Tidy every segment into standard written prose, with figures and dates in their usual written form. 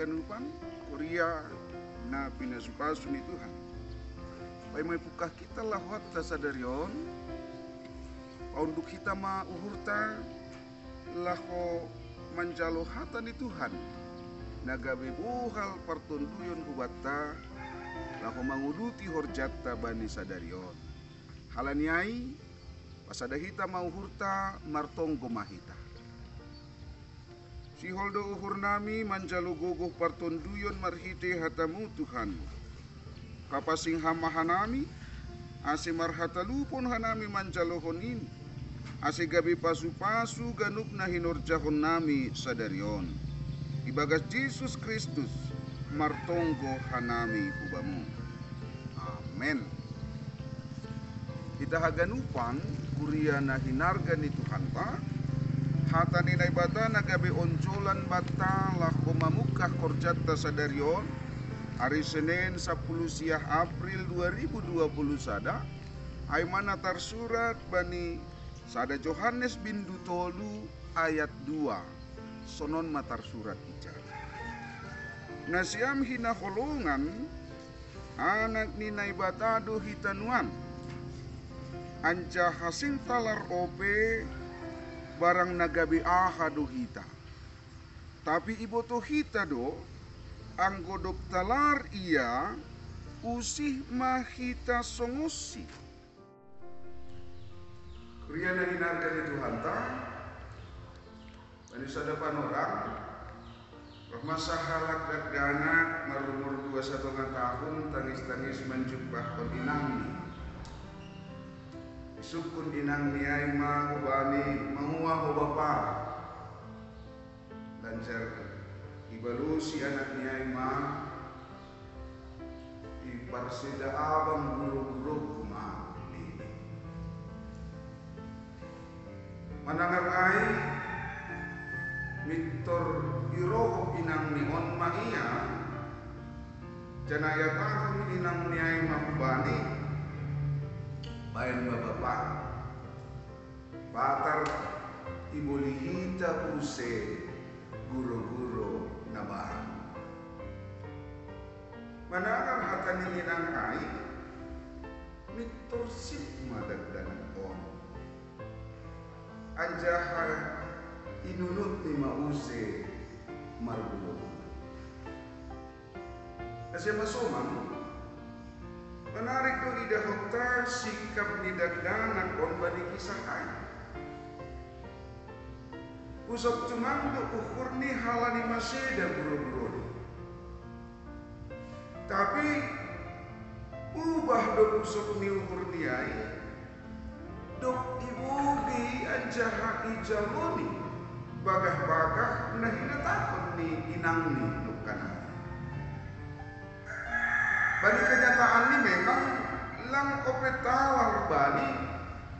haganupan Korea na pinasupasun ni Tuhan. Pai may pukah kita lahot ta sadarion. Paunduk kita uhurta laho manjalo hata ni Tuhan. Nagabe buhal partunduyon hubata laho manguduti horjatta bani sadarion. Halaniai pasada hita mauhurta martonggo mahita. Si holdo uhur nami manjalo gogoh partonduyon marhite hatamu Tuhan. Kapasing hamahan nami ase marhatalupon hanami manjalo honin. Ase gabi pasu-pasu ganup na hinorjahon nami sadarion. Ibagas Jesus Kristus martonggo hanami hubamu. Amen. Kita haganupan kuria na hinarga ni Tuhan pa. Hata ni naibata nagabi onjolan bata lako mamukah korjata sadarion hari Senin 10 siah April 2020 sada ay mana tarsurat bani sada Johannes bindu tolu ayat 2 sonon matar surat ijar. Nasiam hinaholongan anak ni naibatado hitanuan anja hasing talar ope barang nagabi ahado hita. Tapi iboto hita do, ang godok talar ia, usih mahita songosi. Kriya na hinarga ni Tuhan ta, panisa depan orang, masa halak dagdana marumur 21 tahun, tangis-tangis menjubah kontinangni. Sukun inang niay ma hubani manguwa ho bapa lanjar ibalu si anak niay ma di parsida abang guru-guru kuma ini manangar ay mitor irohop inang ni on ma iya janaya tahun inang niay ma hubani bayan bapak patar ibulihita use guru-guru nabar manakar hata nilinang ay mitorsip madagdanan on anjaha inunut ni mause marbulo kasi masumang menarik do ida hokta sikap ni dagdanan on bani kisahay. Usap cumang do ukur ni halani maseda buru-buru. Tapi ubah do usap ni ukur ni ay dok ibu di anjaha ijaloni bagah-bagah nah hinatakon ni inang ni nukana. Bani kenyataan ini memang lang opetalar bani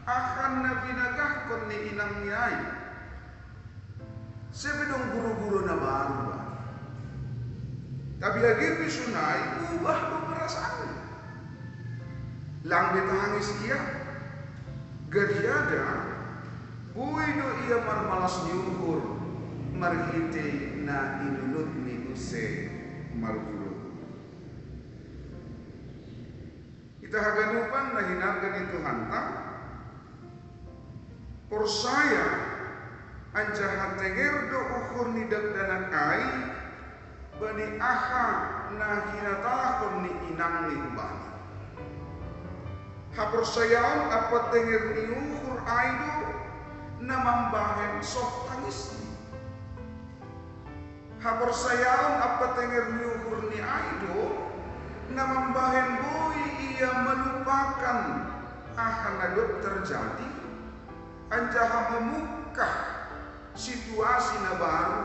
akan nabinagahkon ni inang niay. Sebedong guru-guru na baru ba. Tapi lagi pisunay ubah do perasaan. Lang betangis ia gadiada buy do ia marmalas niuhur marhite na inunut ni use marguru. Kita haganupan na hinargan ni Tuhan ta por saya anjahan tenger do ukur ni dagdanan ay bani aha na hinatakon ni inang ni bani hapor sayaon apat tenger ni ukur ay do na mambahen sok tangis ni hapor sayaon apat tenger ni ukur ni ay do na mambahen boy ia melupakan akan adot terjadi anjaha memukah situasi na baru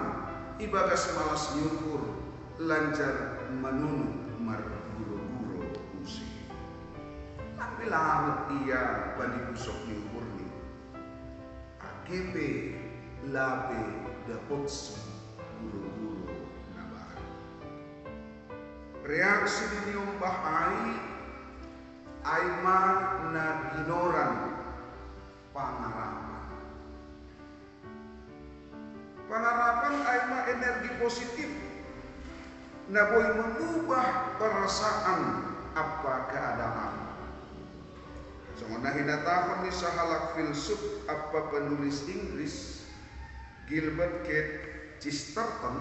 ibagas malas nyukur lanjar menunut mar guru-guru usi tapi lahat ia bani busok nyukur ni akepe labe dapotsi guru-guru na baru reaksi di niumbah ay ma na ginoran pangarapan. Pangarapan ay ma energi positif na boy mengubah perasaan apa keadaan. So na hinatahon ni sa halak filsuf apa penulis Inggris Gilbert K. Chesterton,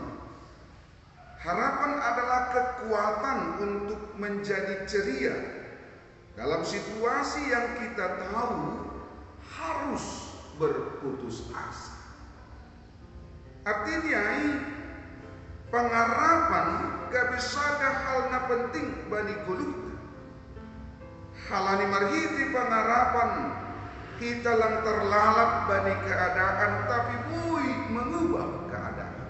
harapan adalah kekuatan untuk menjadi ceria dalam situasi yang kita tahu harus berputus asa. Artinya pengharapan gak bisa ada hal na penting bani guluh. Halani marhiti pengharapan kita lang terlalap bani keadaan tapi bui mengubah keadaan.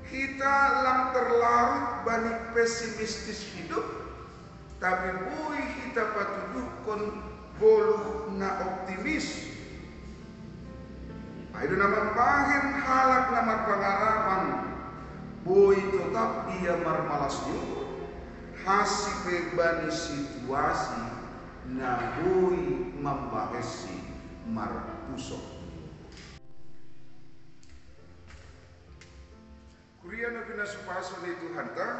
Kita lang terlarut bani pesimistis hidup tapi bui kita patudukon boluh na optimis. Itu nama bahin halak nama pengharapan bui tetap ia marmalas juga. Hasib bani situasi na bui membahesi marpusok. Kuria na pinasupaso ni Tuhan ta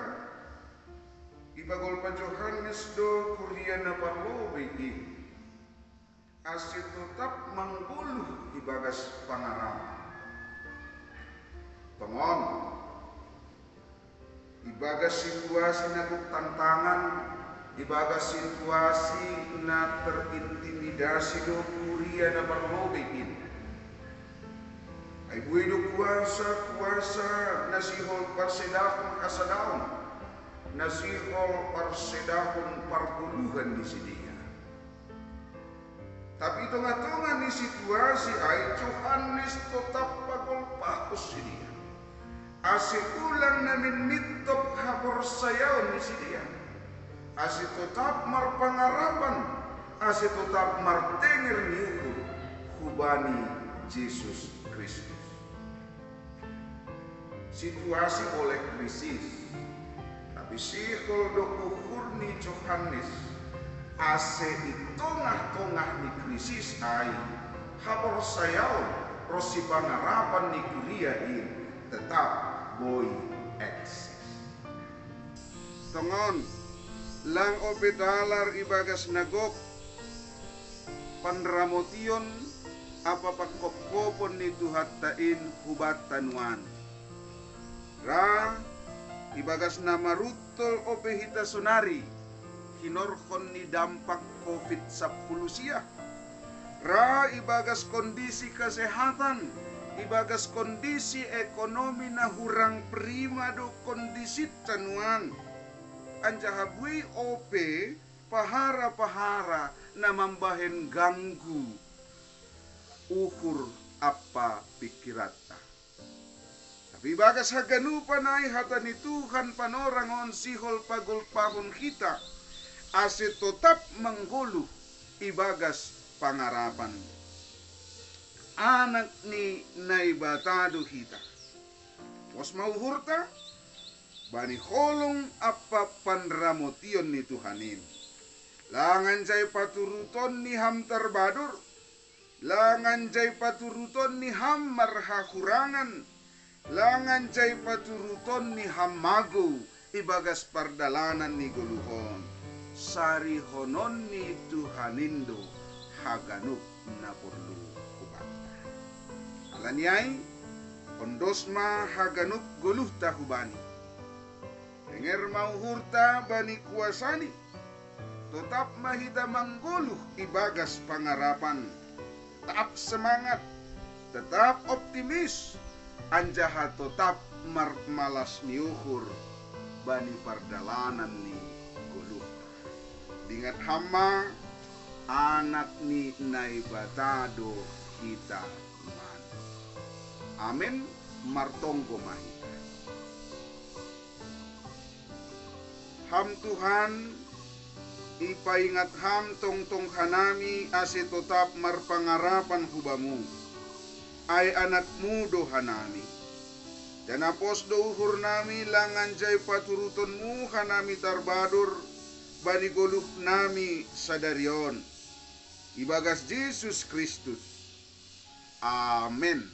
ibagol pa Johannes do kuria na parlobe asit tetap mengguluh ibagas pangarapan. Pengon ibagas situasi na tantangan, ibagas situasi na terintimidasi do kuria na parlobein. Ay buhay do kuasa nasihol parsedahon kasadaon, nasihol parsedahon parguluhan di sidia. Tapi tunga-tunga ni situasi ay Johannes tetap pagolpahos sidia. Asit ulang namin mitop hapor sayaw ni sidia. Asit tetap marpangarapan, asit tetap martenger niuku hubani Yesus Kristus. Situasi boleh krisis, tapi sihol do ukur ni Johannes ase di tengah-tengah ni krisis ay hapor sayaw rosi pangarapan ni kuliah ini tetap boy eksis. Tongon lang opedalar ibagas nagok panramotion apa pakopopon ni tuhatain hubat tanuan. Ra ibagas nama rutol opehita sonari kinorkon ni dampak COVID-19 siya. Ra ibagas kondisi kesehatan, ibagas kondisi ekonomi na hurang prima do kondisi tanuan. Anjahabui OP pahara-pahara na mambahen ganggu ukur apa pikirata. Tapi bagas haganupa na ihatan ni Tuhan panorangon sihol pagulpahon kita asit tetap mengguluh ibagas pangarapan. Anak ni naibatado kita. Pos mauhurta bani holong apa panramotion ni Tuhanin. Langan jay paturuton ni ham terbadur. Langan jay paturuton ni ham marhakurangan. Langan jay paturuton ni ham mago ibagas pardalanan ni guluhon. Sari honon ni Tuhanindo haganup na perlu kubata. Alanyay ondosma haganup guluh tahubani. Denger mauhurta bani kuasani. Tetap mahida mangguluh ibagas pangarapan. Tetap semangat, tetap optimis. Anjaha tetap malas niuhur bani pardalanan ni guluh. Dingat hama anak ni naibatado kita man. Amin martonggo mahita. Ham Tuhan ipaingat ham tongtong hanami ase tetap marpangarapan hubamu. Ay anakmu do hanami. Dan apos do uhur nami langan jay paturutonmu hanami tarbadur. Bani goluh nami sadarion ibagas Yesus Kristus. Amin.